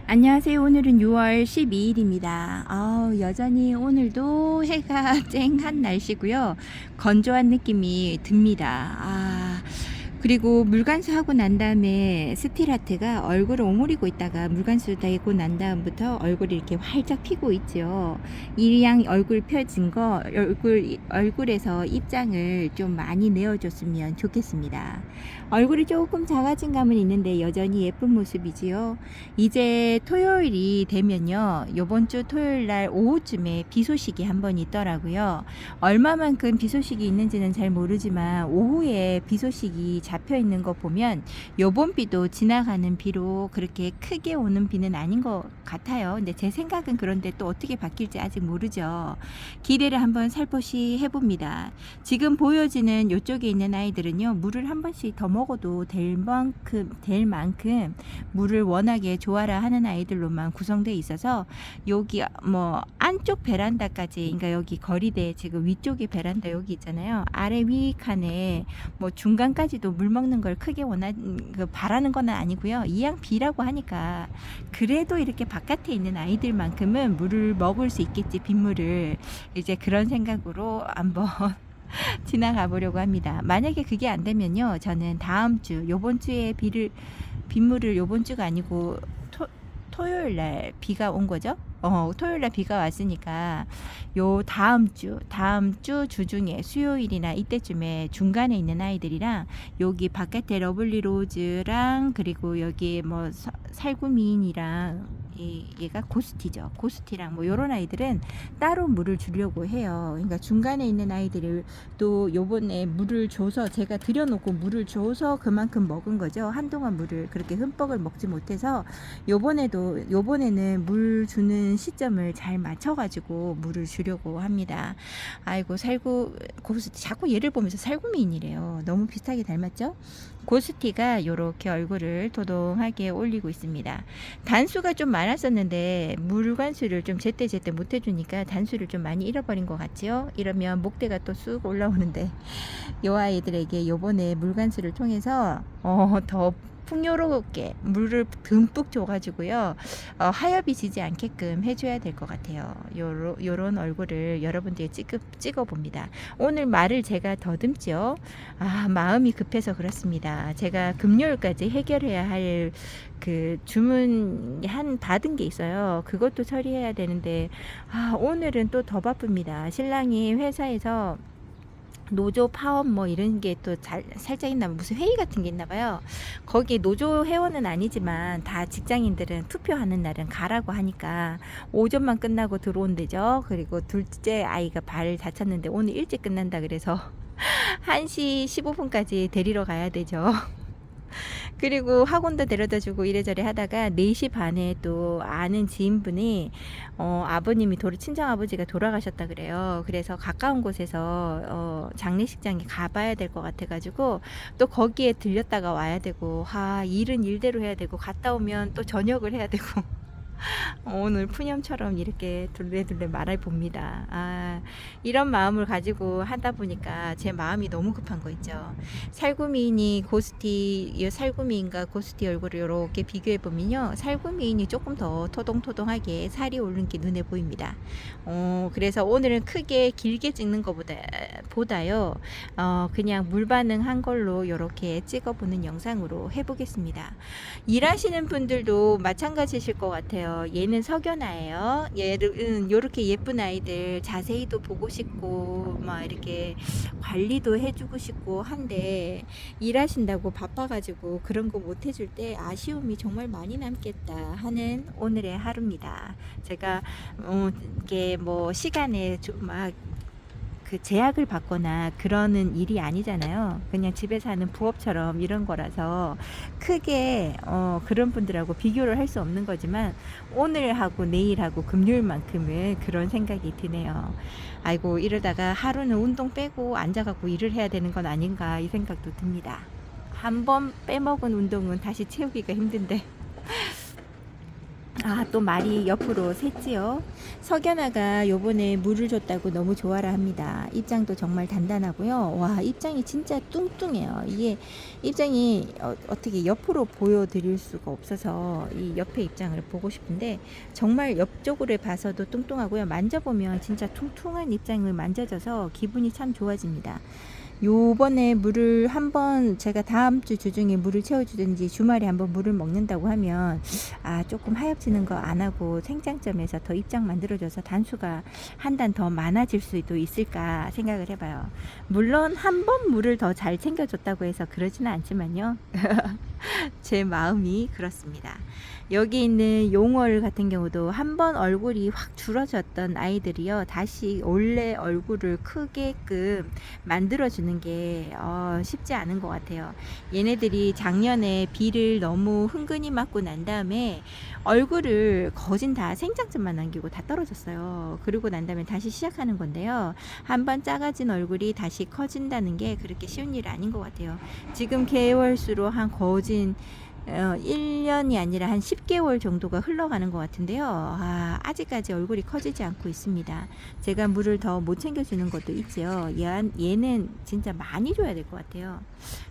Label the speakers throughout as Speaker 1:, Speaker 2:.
Speaker 1: 안녕하세요. 오늘은 6월 12일입니다. 여전히 오늘도 해가 쨍한 날씨고요. 건조한 느낌이 듭니다. 그리고 물관수 하고 난 다음에 스틸아트가 얼굴을 오므리고 있다가 물관수 되고 난 다음부터 얼굴이 이렇게 활짝 피고 있죠. 이양 얼굴 펴진 거 얼굴에서 입장을 좀 많이 내어줬으면 좋겠습니다. 얼굴이 조금 작아진 감은 있는데 여전히 예쁜 모습이지요. 이제 토요일이 되면요, 요번 주 토요일 날 오후쯤에 비 소식이 한 번 있더라고요. 얼마만큼 비 소식이 있는지는 잘 모르지만 오후에 비 소식이 잡혀 있는 거 보면 요번 비도 지나가는 비로 그렇게 크게 오는 비는 아닌 것 같아요. 근데 제 생각은 그런데 또 어떻게 바뀔지 아직 모르죠. 기대를 한번 살포시 해봅니다. 지금 보여지는 요쪽에 있는 아이들은요, 물을 한 번씩 더 먹어도 될 만큼 물을 워낙에 좋아라 하는 아이들로만 구성되어 있어서 여기 뭐 안쪽 베란다까지, 그러니까 여기 거리대 지금 위쪽에 베란다 여기 있잖아요. 아래 위 칸에 뭐 중간까지도 물 먹는 걸 크게 바라는 건 아니고요. 이왕 비라고 하니까 그래도 이렇게 바깥에 있는 아이들만큼은 물을 먹을 수 있겠지, 빗물을. 이제 그런 생각으로 한번 지나가 보려고 합니다. 만약에 그게 안 되면요, 저는 다음 주, 요번 주에 빗물을 요번 주가 아니고 토요일 날 비가 온 거죠. 토요일 날 비가 왔으니까 요 다음 주 주중에 수요일이나 이때쯤에 중간에 있는 아이들이랑 여기 바깥에 러블리 로즈랑 그리고 여기 뭐 살구미인이랑 얘가 고스티죠. 고스티랑 뭐 요런 아이들은 따로 물을 주려고 해요. 그러니까 중간에 있는 아이들을 또 요번에 물을 줘서 제가 들여놓고 물을 줘서 그만큼 먹은 거죠. 한동안 물을 그렇게 흠뻑을 먹지 못해서 요번에는 물 주는 시점을 잘 맞춰가지고 물을 주려고 합니다. 아이고, 고스티, 자꾸 얘를 보면서 살구미인이래요. 너무 비슷하게 닮았죠? 고스티가 요렇게 얼굴을 도동하게 올리고 있습니다. 단수가 좀 많았었는데 물관수를 좀 제때 못 해주니까 단수를 좀 많이 잃어버린 것 같지요? 이러면 목대가 또 쑥 올라오는데 요 아이들에게 요번에 물관수를 통해서 더 풍요롭게 물을 듬뿍 줘가지고요, 하엽이 지지 않게끔 해줘야 될 것 같아요. 요런 얼굴을 여러분들이 찍어봅니다. 오늘 말을 제가 더듬죠. 마음이 급해서 그렇습니다. 제가 금요일까지 해결해야 할 그 주문 받은 게 있어요. 그것도 처리해야 되는데, 오늘은 또 더 바쁩니다. 신랑이 회사에서 노조 파업 뭐 이런 게 또 살짝 있나, 무슨 회의 같은 게 있나 봐요. 거기 노조 회원은 아니지만 다 직장인들은 투표하는 날은 가라고 하니까 오전만 끝나고 들어온대죠. 그리고 둘째 아이가 발을 다쳤는데 오늘 일찍 끝난다 그래서 1시 15분까지 데리러 가야 되죠. 그리고 학원도 데려다주고 이래저래 하다가 4시 반에 또 아는 지인분이 아버님이 친정 아버지가 돌아가셨다 그래요. 그래서 가까운 곳에서 장례식장에 가봐야 될 것 같아가지고 또 거기에 들렸다가 와야 되고, 일은 일대로 해야 되고, 갔다 오면 또 저녁을 해야 되고 오늘 푸념처럼 이렇게 둘레둘레 말해봅니다. 이런 마음을 가지고 하다 보니까 제 마음이 너무 급한 거 있죠. 살구미인이 살구미인과 고스티 얼굴을 이렇게 비교해보면요, 살구미인이 조금 더 토동토동하게 살이 오른 게 눈에 보입니다. 그래서 오늘은 크게 길게 찍는 것보다요, 그냥 물 반응한 걸로 이렇게 찍어보는 영상으로 해보겠습니다. 일하시는 분들도 마찬가지실 것 같아요. 얘는 석연아예요. 얘는 요렇게 예쁜 아이들 자세히도 보고 싶고 막 이렇게 관리도 해주고 싶고 한데, 일하신다고 바빠가지고 그런 거 못 해줄 때 아쉬움이 정말 많이 남겠다 하는 오늘의 하루입니다. 제가 이게 뭐 시간에 좀막 그 제약을 받거나 그러는 일이 아니잖아요. 그냥 집에서 하는 부업처럼 이런 거라서 크게 그런 분들하고 비교를 할 수 없는 거지만, 오늘하고 내일하고 금요일만큼은 그런 생각이 드네요. 아이고, 이러다가 하루는 운동 빼고 앉아갖고 일을 해야 되는 건 아닌가 이 생각도 듭니다. 한번 빼먹은 운동은 다시 채우기가 힘든데 아, 또 말이 옆으로 샜지요. 석연아가 요번에 물을 줬다고 너무 좋아라 합니다. 입장도 정말 단단하고요. 와, 입장이 진짜 뚱뚱해요. 이게 입장이 어떻게 옆으로 보여드릴 수가 없어서 이 옆에 입장을 보고 싶은데 정말 옆쪽으로 봐서도 뚱뚱하고요. 만져보면 진짜 퉁퉁한 입장을 만져져서 기분이 참 좋아집니다. 요번에 물을 한번 제가 다음 주 주중에 물을 채워주든지 주말에 한번 물을 먹는다고 하면 아, 조금 하얗지는 거 안 하고 생장점에서 더 입장 만들어줘서 단수가 한 단 더 많아질 수도 있을까 생각을 해봐요. 물론 한 번 물을 더 잘 챙겨줬다고 해서 그러지는 않지만요. 제 마음이 그렇습니다. 여기 있는 용월 같은 경우도 한 번 얼굴이 확 줄어졌던 아이들이요, 다시 원래 얼굴을 크게끔 만들어주는 게 쉽지 않은 것 같아요. 얘네들이 작년에 비를 너무 흥건히 맞고 난 다음에 얼굴을 거진 다 생장점만 남기고 다 떨어졌어요. 그러고 난 다음에 다시 시작하는 건데요, 한번 작아진 얼굴이 다시 커진다는 게 그렇게 쉬운 일 아닌 것 같아요. 지금 개월수로 한 거진 1년이 아니라 한 10개월 정도가 흘러가는 것 같은데요. 아직까지 얼굴이 커지지 않고 있습니다. 제가 물을 더 못 챙겨주는 것도 있죠. 얘는 진짜 많이 줘야 될 것 같아요.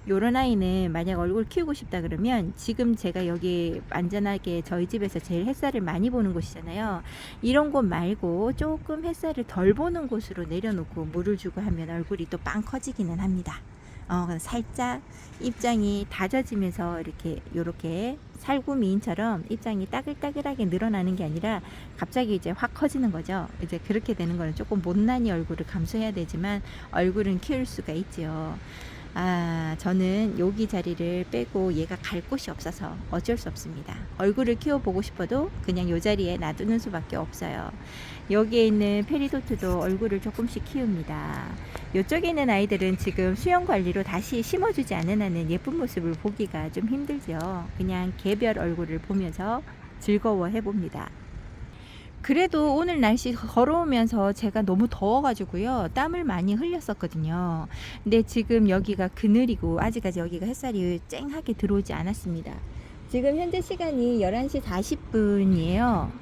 Speaker 1: 요런 아이는 만약 얼굴 키우고 싶다 그러면 지금 제가 여기 안전하게 저희 집에서 제일 햇살을 많이 보는 곳이잖아요. 이런 곳 말고 조금 햇살을 덜 보는 곳으로 내려놓고 물을 주고 하면 얼굴이 또 빵 커지기는 합니다. 살짝 입장이 다져지면서 요렇게 살구미인처럼 입장이 따글따글하게 늘어나는 게 아니라 갑자기 이제 확 커지는 거죠. 이제 그렇게 되는 거는 조금 못난이 얼굴을 감수해야 되지만 얼굴은 키울 수가 있지요. 저는 여기 자리를 빼고 얘가 갈 곳이 없어서 어쩔 수 없습니다. 얼굴을 키워보고 싶어도 그냥 요 자리에 놔두는 수밖에 없어요. 여기에 있는 페리도트도 얼굴을 조금씩 키웁니다. 이쪽에 있는 아이들은 지금 수영 관리로 다시 심어주지 않은 한은 예쁜 모습을 보기가 좀 힘들죠. 그냥 개별 얼굴을 보면서 즐거워해 봅니다. 그래도 오늘 날씨 걸어오면서 제가 너무 더워가지고요, 땀을 많이 흘렸었거든요. 근데 지금 여기가 그늘이고 아직까지 여기가 햇살이 쨍하게 들어오지 않았습니다. 지금 현재 시간이 11시 40분이에요.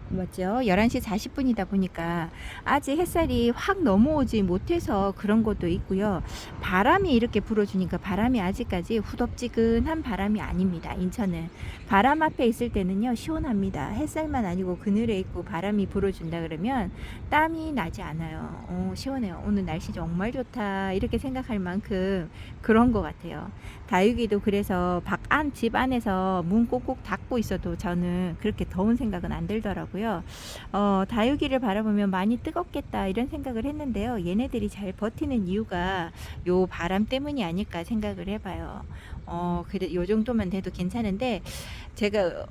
Speaker 1: 맞죠? 11시 40분이다 보니까 아직 햇살이 확 넘어오지 못해서 그런 것도 있고요. 바람이 이렇게 불어주니까 바람이 아직까지 후덥지근한 바람이 아닙니다. 인천은 바람 앞에 있을 때는요, 시원합니다. 햇살만 아니고 그늘에 있고 바람이 불어준다 그러면 땀이 나지 않아요. 시원해요. 오늘 날씨 정말 좋다 이렇게 생각할 만큼 그런 것 같아요. 다육이도 그래서 집 안에서 문 꼭꼭 닫고 있어도 저는 그렇게 더운 생각은 안 들더라고요. 다육이를 바라보면 많이 뜨겁겠다 이런 생각을 했는데요, 얘네들이 잘 버티는 이유가 요 바람 때문이 아닐까 생각을 해봐요. 그래, 요 정도만 돼도 괜찮은데, 제가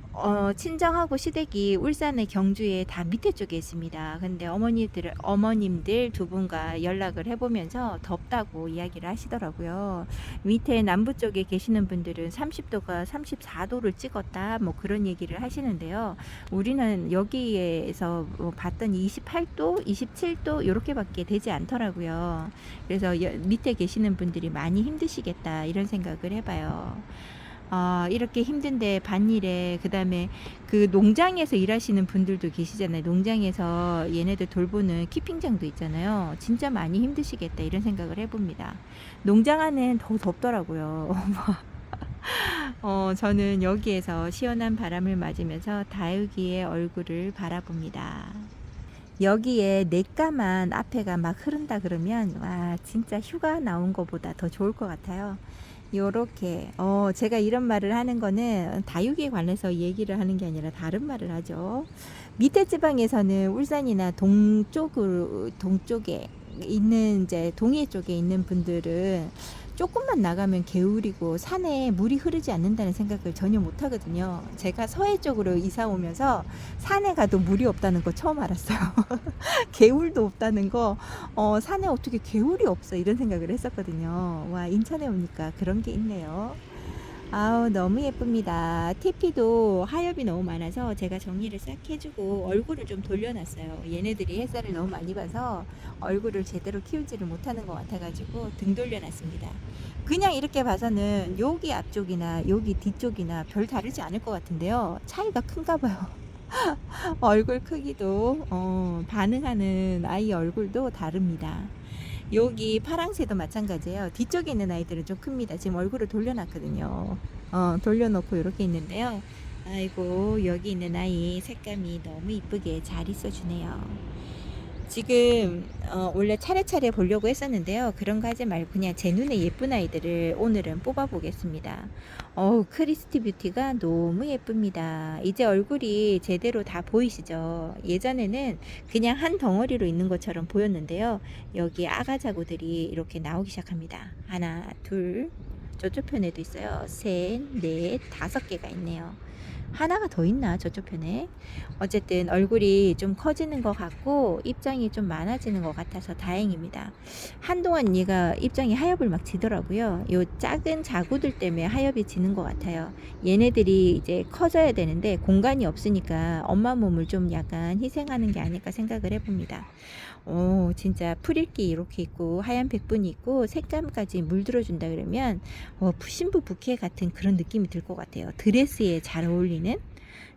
Speaker 1: 친정하고 시댁이 울산의 경주에 다 밑에 쪽에 있습니다. 근데 어머님들 두 분과 연락을 해보면서 덥다고 이야기를 하시더라고요. 밑에 남부 쪽에 계시는 분들은 30도가 34도를 찍었다 뭐 그런 얘기를 하시는데요, 우리는 여기에서 봤더니 28도 27도 이렇게밖에 되지 않더라고요. 그래서 밑에 계시는 분들이 많이 힘드시겠다 이런 생각을 해봐요. 이렇게 힘든데 반일에, 그 다음에 그 농장에서 일하시는 분들도 계시잖아요. 농장에서 얘네들 돌보는 키핑장도 있잖아요. 진짜 많이 힘드시겠다 이런 생각을 해봅니다. 농장 안은 더 덥더라고요. 저는 여기에서 시원한 바람을 맞으면서 다육이의 얼굴을 바라봅니다. 여기에 냇가만 앞에가 막 흐른다 그러면 와, 진짜 휴가 나온 것보다 더 좋을 것 같아요. 요렇게 제가 이런 말을 하는 거는 다육이에 관해서 얘기를 하는 게 아니라 다른 말을 하죠. 밑에 지방에서는 울산이나 동쪽에 있는 이제 동해 쪽에 있는 분들은 조금만 나가면 개울이고 산에 물이 흐르지 않는다는 생각을 전혀 못 하거든요. 제가 서해 쪽으로 이사 오면서 산에 가도 물이 없다는 거 처음 알았어요. 개울도 없다는 거, 산에 어떻게 개울이 없어 이런 생각을 했었거든요. 와, 인천에 오니까 그런 게 있네요. 아우, 너무 예쁩니다. TP도 하엽이 너무 많아서 제가 정리를 싹 해주고 얼굴을 좀 돌려놨어요. 얘네들이 햇살을 너무 많이 봐서 얼굴을 제대로 키우지를 못하는 것 같아가지고 등 돌려놨습니다. 그냥 이렇게 봐서는 여기 앞쪽이나 여기 뒤쪽이나 별 다르지 않을 것 같은데요, 차이가 큰가 봐요. 얼굴 크기도 반응하는 아이 얼굴도 다릅니다. 여기 파랑새도 마찬가지예요. 뒤쪽에 있는 아이들은 좀 큽니다. 지금 얼굴을 돌려놨거든요. 돌려놓고 이렇게 있는데요. 아이고 여기 있는 아이 색감이 너무 이쁘게 잘 있어주네요. 지금 원래 차례차례 보려고 했었는데요. 그런 거 하지 말고 그냥 제 눈에 예쁜 아이들을 오늘은 뽑아 보겠습니다. 크리스티 뷰티가 너무 예쁩니다. 이제 얼굴이 제대로 다 보이시죠? 예전에는 그냥 한 덩어리로 있는 것처럼 보였는데요. 여기 아가자구들이 이렇게 나오기 시작합니다. 하나, 둘, 저쪽 편에도 있어요. 셋, 넷, 5개가 있네요. 하나가 더 있나 저쪽 편에. 어쨌든 얼굴이 좀 커지는 것 같고 입장이 좀 많아지는 것 같아서 다행입니다. 한동안 얘가 입장이 하엽을 막 지더라고요. 요 작은 자구들 때문에 하엽이 지는 것 같아요. 얘네들이 이제 커져야 되는데 공간이 없으니까 엄마 몸을 좀 약간 희생하는 게 아닐까 생각을 해봅니다. 오, 진짜 풀읽기 이렇게 있고 하얀 백분이 있고 색감까지 물들어준다 그러면 신부 부케 같은 그런 느낌이 들 것 같아요. 드레스에 잘 어울리는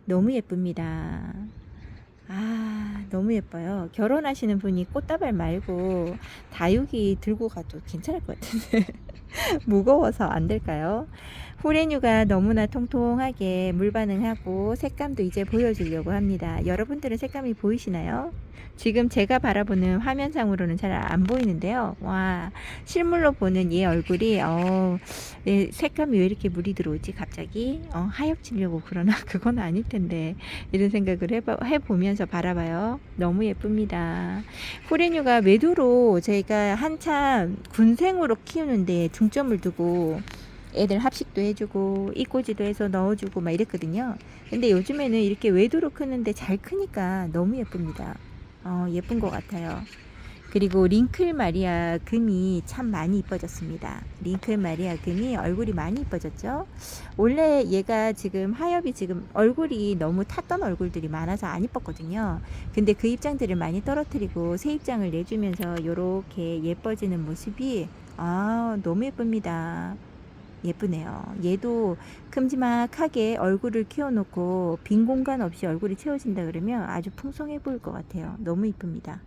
Speaker 1: 너무 예쁩니다. 아, 너무 예뻐요. 결혼하시는 분이 꽃다발 말고 다육이 들고 가도 괜찮을 것 같은데 무거워서 안 될까요? 후레뉴가 너무나 통통하게 물 반응하고 색감도 이제 보여주려고 합니다. 여러분들은 색감이 보이시나요? 지금 제가 바라보는 화면상으로는 잘 안 보이는데요. 와, 실물로 보는 얘 얼굴이 얘 색감이 왜 이렇게 물이 들어오지 갑자기? 하얗지려고 그러나 그건 아닐 텐데 이런 생각을 해보면서 바라봐요. 너무 예쁩니다. 후레뉴가 외도로 제가 한참 군생으로 키우는데 중점을 두고 애들 합식도 해주고 이꼬지도 해서 넣어주고 막 이랬거든요. 근데 요즘에는 이렇게 외도로 크는데 잘 크니까 너무 예쁩니다. 예쁜 것 같아요. 그리고 링클 마리아 금이 참 많이 이뻐졌습니다. 링클 마리아 금이 얼굴이 많이 이뻐졌죠. 원래 얘가 지금 하엽이 지금 얼굴이 너무 탔던 얼굴들이 많아서 안 이뻤거든요. 근데 그 입장들을 많이 떨어뜨리고 새 입장을 내주면서 이렇게 예뻐지는 모습이 너무 예쁩니다. 예쁘네요. 얘도 큼지막하게 얼굴을 키워놓고 빈 공간 없이 얼굴이 채워진다 그러면 아주 풍성해 보일 것 같아요. 너무 이쁩니다.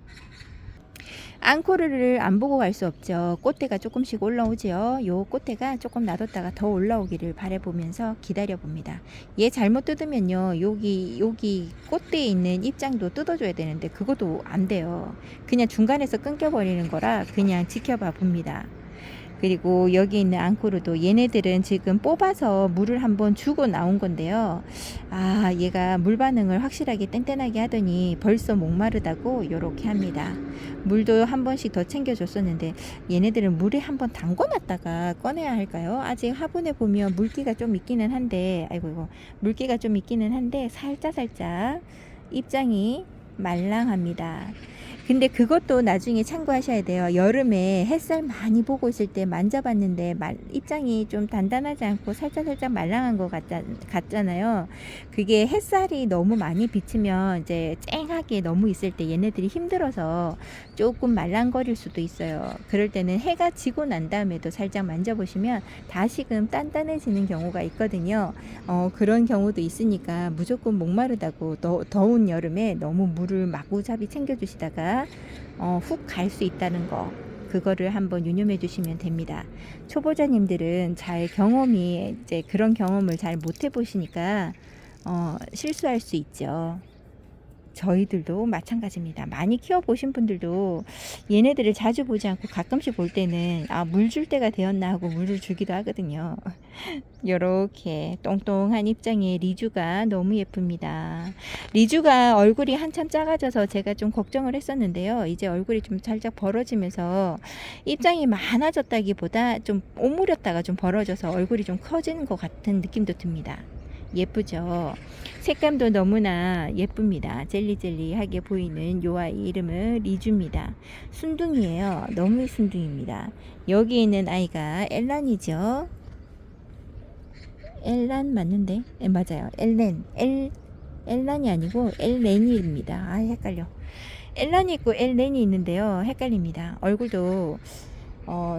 Speaker 1: 앙코르를 안 보고 갈 수 없죠. 꽃대가 조금씩 올라오죠. 요 꽃대가 조금 놔뒀다가 더 올라오기를 바라보면서 기다려 봅니다. 얘 잘못 뜯으면요. 여기 꽃대에 있는 입장도 뜯어줘야 되는데 그것도 안 돼요. 그냥 중간에서 끊겨버리는 거라 그냥 지켜봐 봅니다. 그리고 여기 있는 앙코르도 얘네들은 지금 뽑아서 물을 한번 주고 나온 건데요. 얘가 물 반응을 확실하게 땡땡하게 하더니 벌써 목마르다고 요렇게 합니다. 물도 한 번씩 더 챙겨줬었는데 얘네들은 물에 한번 담궈놨다가 꺼내야 할까요? 아직 화분에 보면 물기가 좀 있기는 한데 아이고 물기가 좀 있기는 한데 살짝 입장이 말랑합니다. 근데 그것도 나중에 참고하셔야 돼요. 여름에 햇살 많이 보고 있을 때 만져봤는데 입장이 좀 단단하지 않고 살짝 말랑한 것 같잖아요. 그게 햇살이 너무 많이 비치면 이제 쨍하게 너무 있을 때 얘네들이 힘들어서 조금 말랑거릴 수도 있어요. 그럴 때는 해가 지고 난 다음에도 살짝 만져보시면 다시금 단단해지는 경우가 있거든요. 그런 경우도 있으니까 무조건 목마르다고 더운 여름에 너무 물을 마구잡이 챙겨주시다가 훅 갈 수 있다는 거 그거를 한번 유념해 주시면 됩니다. 초보자님들은 잘 경험이 이제 그런 경험을 잘 못 해보시니까 실수할 수 있죠. 저희들도 마찬가지입니다. 많이 키워보신 분들도 얘네들을 자주 보지 않고 가끔씩 볼 때는 물 줄 때가 되었나 하고 물을 주기도 하거든요. 이렇게 똥똥한 입장의 리주가 너무 예쁩니다. 리주가 얼굴이 한참 작아져서 제가 좀 걱정을 했었는데요. 이제 얼굴이 좀 살짝 벌어지면서 입장이 많아졌다기보다 좀 오므렸다가 좀 벌어져서 얼굴이 좀 커지는 것 같은 느낌도 듭니다. 예쁘죠. 색감도 너무나 예쁩니다. 젤리젤리하게 보이는 요 아이 이름은 리주입니다. 순둥이에요. 너무 순둥입니다. 여기 있는 아이가 엘란이죠. 엘란 맞는데? 맞아요. 엘란이 아니고 엘렌이입니다. 헷갈려. 엘란이 있고 엘렌이 있는데요. 헷갈립니다. 얼굴도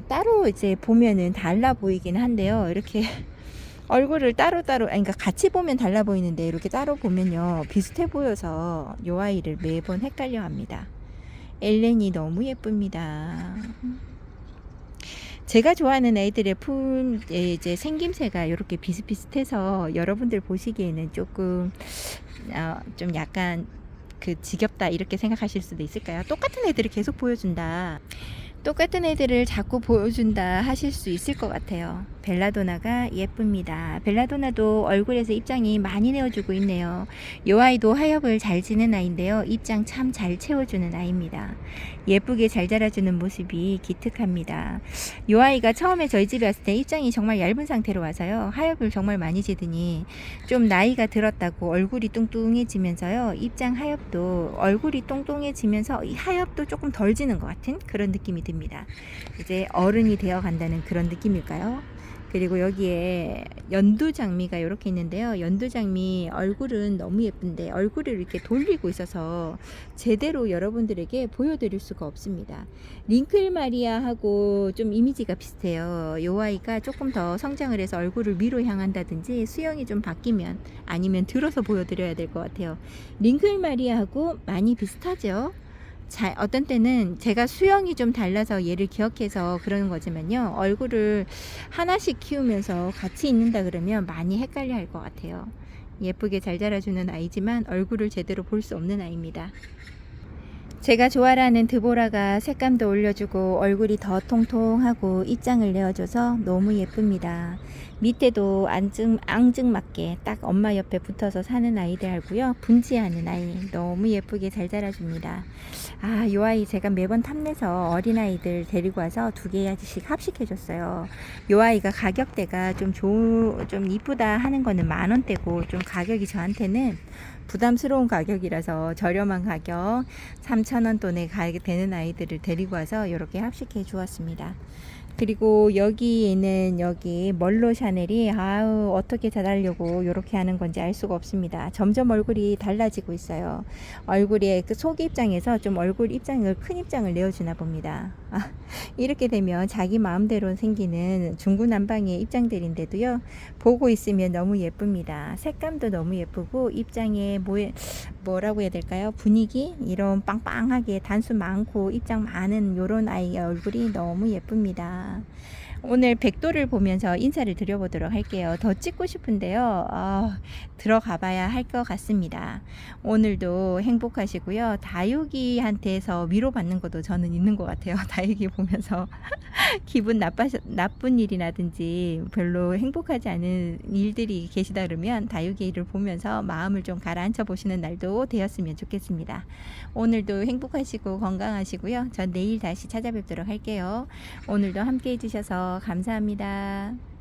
Speaker 1: 따로 이제 보면은 달라 보이긴 한데요. 이렇게 얼굴을 따로따로, 아니, 그러니까 같이 보면 달라 보이는데 이렇게 따로 보면요 비슷해 보여서 요 아이를 매번 헷갈려 합니다. 엘렌이 너무 예쁩니다. 제가 좋아하는 애들의 이제 생김새가 이렇게 비슷비슷해서 여러분들 보시기에는 조금 좀 약간 그 지겹다 이렇게 생각하실 수도 있을까요? 똑같은 애들을 계속 보여준다. 똑같은 애들을 자꾸 보여준다 하실 수 있을 것 같아요. 벨라도나가 예쁩니다. 벨라도나도 얼굴에서 입장이 많이 내어주고 있네요. 이 아이도 하엽을 잘 지는 아이인데요. 입장 참 잘 채워주는 아이입니다. 예쁘게 잘 자라주는 모습이 기특합니다. 이 아이가 처음에 저희 집에 왔을 때 입장이 정말 얇은 상태로 와서요. 하엽을 정말 많이 지더니 좀 나이가 들었다고 얼굴이 뚱뚱해지면서요. 입장 하엽도 얼굴이 뚱뚱해지면서 이 하엽도 조금 덜 지는 것 같은 그런 느낌이 듭니다. 이제 어른이 되어 간다는 그런 느낌일까요? 그리고 여기에 연두장미가 이렇게 있는데요. 연두장미 얼굴은 너무 예쁜데 얼굴을 이렇게 돌리고 있어서 제대로 여러분들에게 보여드릴 수가 없습니다. 링클 마리아하고 좀 이미지가 비슷해요. 요 아이가 조금 더 성장을 해서 얼굴을 위로 향한다든지 수영이 좀 바뀌면 아니면 들어서 보여드려야 될 것 같아요. 링클 마리아하고 많이 비슷하죠. 어떤 때는 제가 수영이 좀 달라서 얘를 기억해서 그러는 거지만요. 얼굴을 하나씩 키우면서 같이 있는다 그러면 많이 헷갈려 할 것 같아요. 예쁘게 잘 자라주는 아이지만 얼굴을 제대로 볼 수 없는 아이입니다. 제가 좋아하는 드보라가 색감도 올려주고 얼굴이 더 통통하고 입장을 내어줘서 너무 예쁩니다. 밑에도 앙증맞게 딱 엄마 옆에 붙어서 사는 아이들 하고요. 분지하는 아이 너무 예쁘게 잘 자라줍니다. 이 아이 제가 매번 탐내서 어린아이들 데리고 와서 2개씩 합식해줬어요. 이 아이가 가격대가 좀 이쁘다 하는 거는 10,000원대고 좀 가격이 저한테는 부담스러운 가격이라서 저렴한 가격 3,000원 돈에 되는 아이들을 데리고 와서 이렇게 합식해 주었습니다. 그리고 여기에는 여기 멀로 샤넬이 어떻게 자라려고 이렇게 하는 건지 알 수가 없습니다. 점점 얼굴이 달라지고 있어요. 얼굴에 그 속 입장에서 좀 얼굴 입장을 큰 입장을 내어주나 봅니다. 이렇게 되면 자기 마음대로 생기는 중구난방의 입장들인데도요. 보고 있으면 너무 예쁩니다. 색감도 너무 예쁘고 입장에 뭐라고 해야 될까요? 분위기 이런 빵빵하게 단수 많고 입장 많은 요런 아이의 얼굴이 너무 예쁩니다. 오늘 백도를 보면서 인사를 드려보도록 할게요. 더 찍고 싶은데요. 들어가 봐야 할 것 같습니다. 오늘도 행복하시고요. 다육이한테서 위로받는 것도 저는 있는 것 같아요. 다육이 보면서 기분 나쁜 일이라든지 별로 행복하지 않은 일들이 계시다 그러면 다육이를 보면서 마음을 좀 가라앉혀 보시는 날도 되었으면 좋겠습니다. 오늘도 행복하시고 건강하시고요. 전 내일 다시 찾아뵙도록 할게요. 오늘도 함께 해주셔서 감사합니다.